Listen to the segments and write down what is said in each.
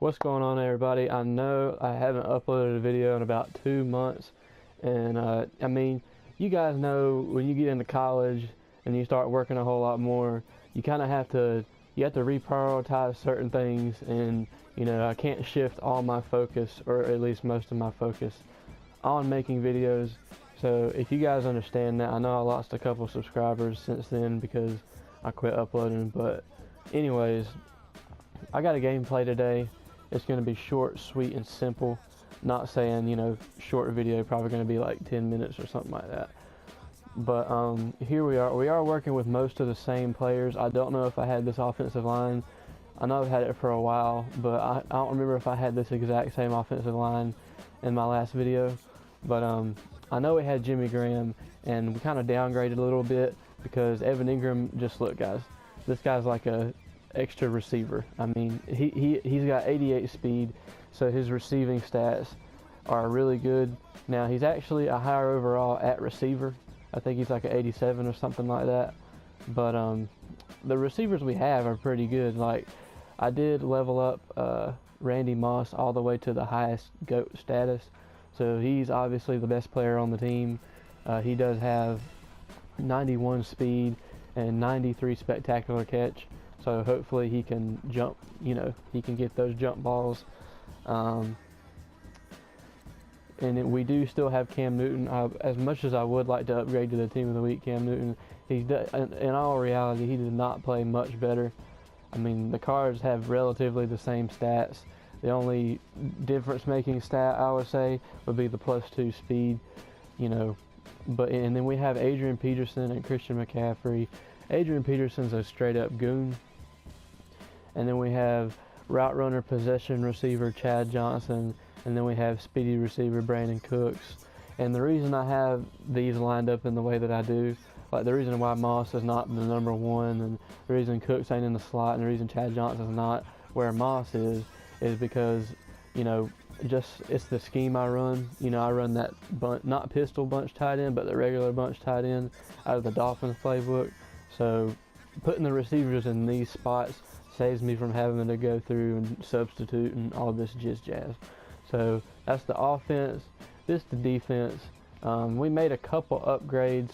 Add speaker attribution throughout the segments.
Speaker 1: What's going on, everybody? I know I haven't uploaded a video in about 2 months, and I mean, you guys know when you get into college and you start working a whole lot more, you kind of have to reprioritize certain things, and you know, I can't shift all my focus, or at least most of my focus, on making videos. So if you guys understand that, I know I lost a couple subscribers since then because I quit uploading, but anyways, I got a gameplay today. It's going to be short, sweet, and simple. Not saying, you know, short video, probably going to be like 10 minutes or something like that. But here we are. We are working with most of the same players. I don't know if I had this offensive line. I know I've had it for a while, but I don't remember if I had this exact same offensive line in my last video. But I know we had Jimmy Graham, and we kind of downgraded a little bit because Evan Ingram, just look, guys, this guy's like a extra receiver. I mean, he's got 88 speed, so his receiving stats are really good. Now, he's actually a higher overall at receiver. I think he's like an 87 or something like that. But the receivers we have are pretty good. Like, I did level up Randy Moss all the way to the highest GOAT status, so he's obviously the best player on the team. He does have 91 speed and 93 spectacular catch. So hopefully he can jump, you know, he can get those jump balls. And we do still have Cam Newton. As much as I would like to upgrade to the Team of the Week, Cam Newton, in all reality, he did not play much better. I mean, the Cards have relatively the same stats. The only difference-making stat, I would say, would be the +2 speed, you know. And then we have Adrian Peterson and Christian McCaffrey. Adrian Peterson's a straight-up goon. And then we have route runner, possession receiver Chad Johnson, and then we have speedy receiver Brandon Cooks. And the reason I have these lined up in the way that I do, like the reason why Moss is not the #1, and the reason Cooks ain't in the slot, and the reason Chad Johnson is not where Moss is because, you know, just it's the scheme I run. You know, I run that not pistol bunch tight end, but the regular bunch tight end out of the Dolphins playbook. So putting the receivers in these spots saves me from having to go through and substitute and all this jazz. So that's the offense. This is the defense. We made a couple upgrades.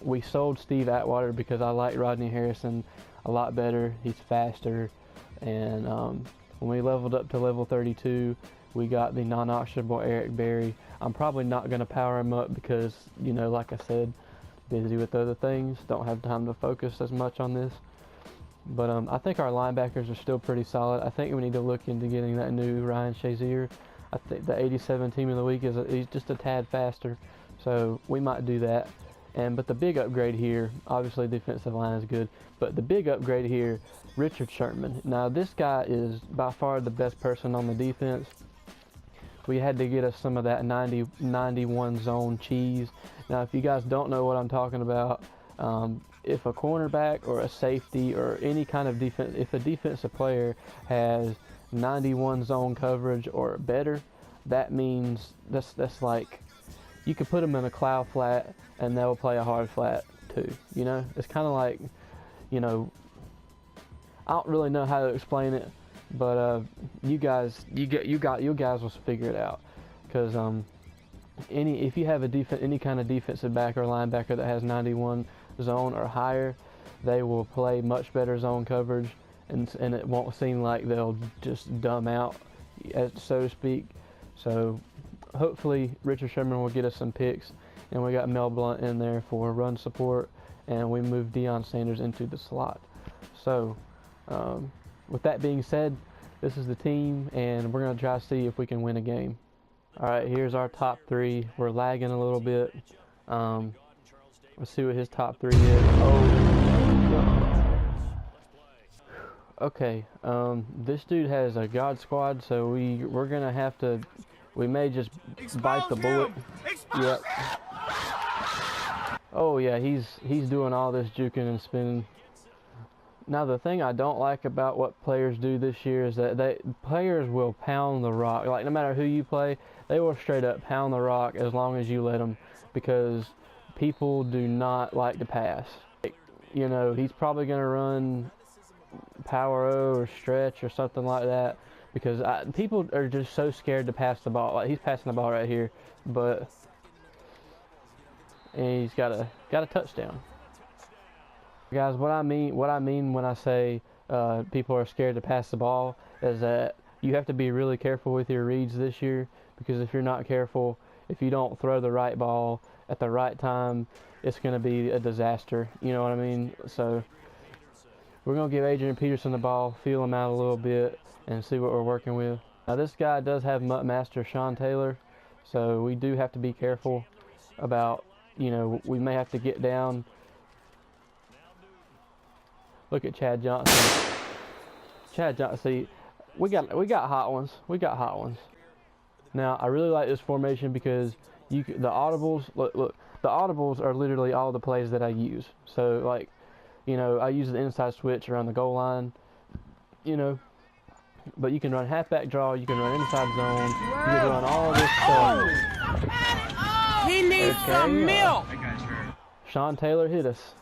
Speaker 1: We sold Steve Atwater because I like Rodney Harrison a lot better. He's faster. And when we leveled up to level 32, we got the non-auctionable Eric Berry. I'm probably not going to power him up because, you know, like I said, busy with other things. Don't have time to focus as much on this. But I think our linebackers are still pretty solid. I think we need to look into getting that new Ryan Shazier. I think the 87 Team of the Week he's just a tad faster, so we might do that. But the big upgrade here, obviously defensive line is good, but the big upgrade here, Richard Sherman. Now this guy is by far the best person on the defense. We had to get us some of that 90-91 zone cheese. Now if you guys don't know what I'm talking about, if a cornerback or a safety or any kind of defense, if a defensive player has 91 zone coverage or better, that means that's like you could put them in a cloud flat and they'll play a hard flat too. You know, it's kind of like, you know, I don't really know how to explain it, but you guys will figure it out, because if you have any kind of defensive back or linebacker that has 91 zone or higher, they will play much better zone coverage, and it won't seem like they'll just dumb out, so to speak. So hopefully Richard Sherman will get us some picks, and we got Mel Blount in there for run support, and we moved Deion Sanders into the slot. So with that being said, this is the team, and we're going to try to see if we can win a game. Alright, here's our top 3. We're lagging a little bit. Let's see what his top 3 is. Okay, this dude has a God Squad, so we're gonna have to. We may just bite the bullet. Yep. Oh yeah, he's doing all this juking and spinning. Now the thing I don't like about what players do this year is that players will pound the rock. Like no matter who you play, they will straight up pound the rock as long as you let them, because people do not like to pass. You know, he's probably going to run power O or stretch or something like that, because people are just so scared to pass the ball. Like, he's passing the ball right here, and he's got a touchdown. Guys, what I mean when I say people are scared to pass the ball is that you have to be really careful with your reads this year, because if you're not careful, if you don't throw the right ball at the right time, it's going to be a disaster. You know what I mean? So we're going to give Adrian Peterson the ball, feel him out a little bit, and see what we're working with. Now, this guy does have Mutt Master Sean Taylor, so we do have to be careful about, you know, we may have to get down. Look at Chad Johnson. Chad Johnson, see, we got hot ones. We got hot ones. Now, I really like this formation because the audibles, look, the audibles are literally all the plays that I use. So, like, you know, I use the inside switch around the goal line, you know, but you can run halfback draw, you can run inside zone, you can run all this stuff.
Speaker 2: He needs some milk.
Speaker 1: Sean Taylor hit us.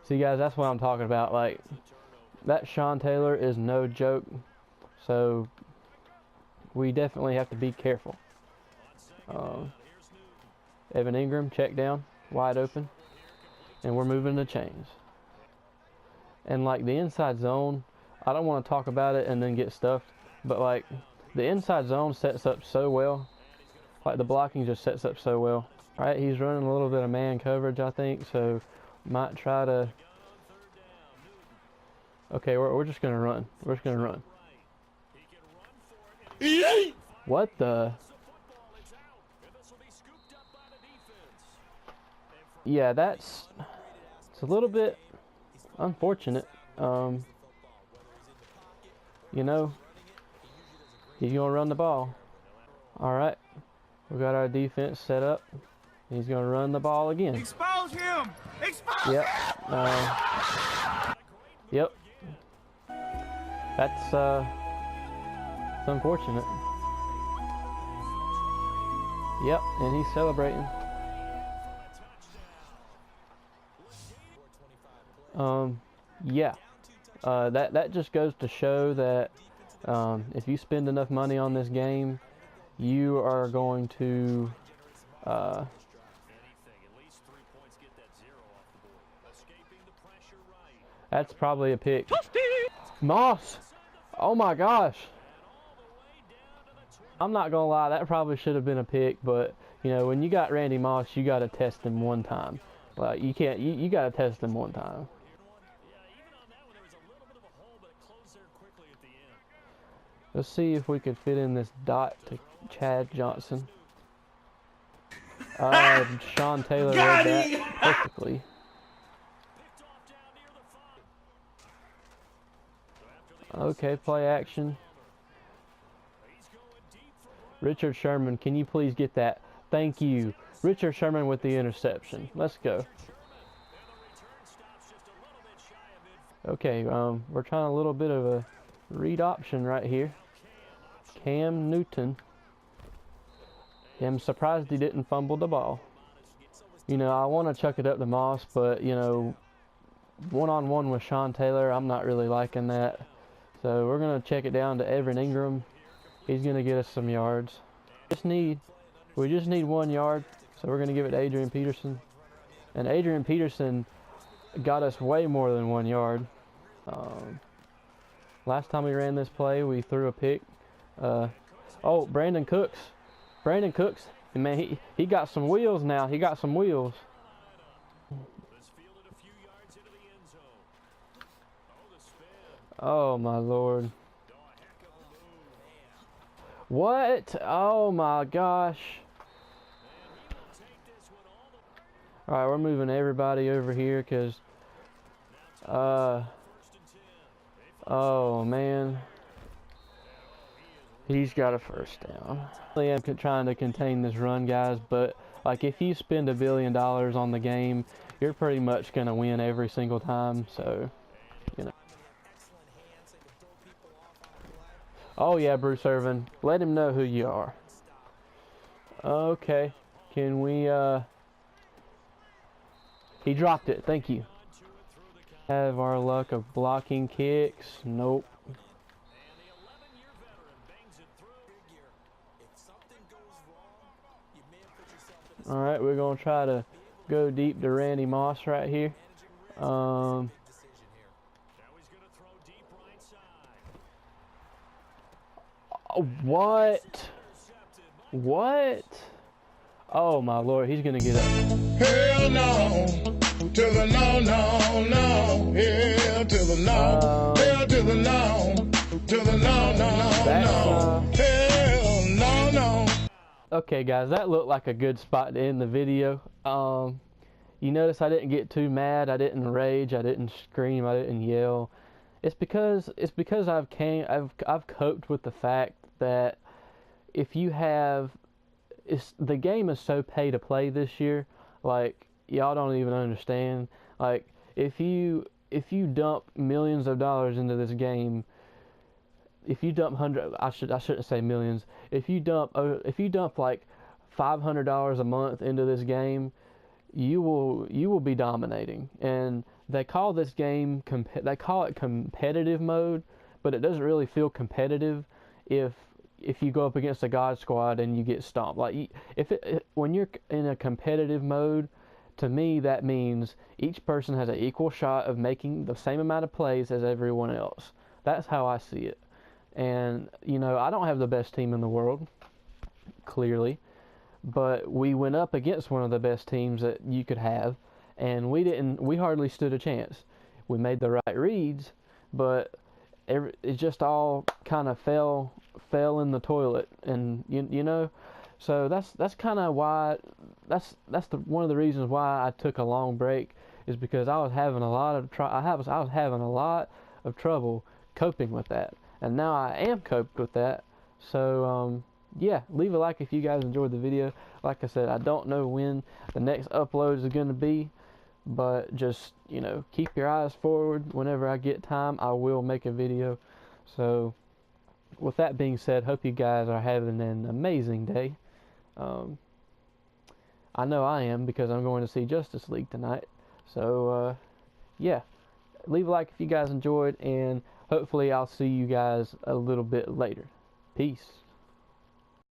Speaker 1: See, guys, that's what I'm talking about. Like, that Sean Taylor is no joke, so we definitely have to be careful. Evan Ingram, check down, wide open, and we're moving the chains. And like the inside zone, I don't want to talk about it and then get stuffed, but like the inside zone sets up so well. Like the blocking just sets up so well. All right, he's running a little bit of man coverage, I think, so might try to. Okay, we're just gonna run. We're just gonna run. What the? Yeah, it's a little bit unfortunate. You know, he's gonna run the ball. All right, we got our defense set up. He's gonna run the ball again.
Speaker 2: Expose him! Expose
Speaker 1: Yep.
Speaker 2: him!
Speaker 1: Yep. That's it's unfortunate. Yep, and he's celebrating. Yeah. That just goes to show that if you spend enough money on this game, you are going to that's probably a pick. Moss! Oh my gosh! I'm not gonna lie, that probably should have been a pick, but you know, when you got Randy Moss, you gotta test him one time. Like, you can't, you gotta test him one time. Let's see if we could fit in this dot to Chad Johnson. Sean Taylor read that perfectly. Okay, play action. Richard Sherman, can you please get that? Thank you. Richard Sherman with the interception. Let's go. Okay, we're trying a little bit of a read option right here. Cam Newton. I'm surprised he didn't fumble the ball. You know, I want to chuck it up to Moss, but, you know, one-on-one with Sean Taylor, I'm not really liking that. So we're going to check it down to Evan Ingram. He's going to get us some yards. We just need 1 yard, so we're going to give it to Adrian Peterson. And Adrian Peterson got us way more than 1 yard. Last time we ran this play, we threw a pick. Oh, Brandon Cooks. Brandon Cooks, man, he got some wheels now. He got some wheels. Oh, my Lord. What? Oh, my gosh. All right, we're moving everybody over here because, oh, man. He's got a first down. I am trying to contain this run, guys, but, like, if you spend $1 billion on the game, you're pretty much going to win every single time, so, you know. Oh, yeah, Bruce Irvin. Let him know who you are. Okay. Can we, He dropped it. Thank you. Have our luck of blocking kicks. Nope. Alright, we're going to try to go deep to Randy Moss right here. What? What? Oh my Lord, he's gonna get up.
Speaker 3: Hell no, to the no, no, no. Hell to the no, hell to the no, to the no, no, no. Hell no, no.
Speaker 1: Okay, guys, that looked like a good spot to end the video. You notice I didn't get too mad. I didn't rage. I didn't scream. I didn't yell. It's because I've coped with the fact that if you have, the game is so pay to play this year, like y'all don't even understand. Like if you dump millions of dollars into this game, if you dump I shouldn't say millions. If you dump like $500 a month into this game, you will be dominating. And they call this game competitive mode, but it doesn't really feel competitive if you go up against a God Squad and you get stomped. Like when you're in a competitive mode, to me that means each person has an equal shot of making the same amount of plays as everyone else. That's how I see it. And you know, I don't have the best team in the world, clearly, but we went up against one of the best teams that you could have, and we hardly stood a chance. We made the right reads, but it just all kind of fell in the toilet, and you know, so that's kind of why one of the reasons why I took a long break, is because I was having a lot of trouble coping with that, and now I am coped with that. So yeah, leave a like if you guys enjoyed the video. Like I said, I don't know when the next upload is going to be, but just, you know, keep your eyes forward. Whenever I get time, I will make a video. So with that being said, hope you guys are having an amazing day. I know I am, because I'm going to see Justice League tonight. So yeah, leave a like if you guys enjoyed, and hopefully I'll see you guys a little bit later. Peace.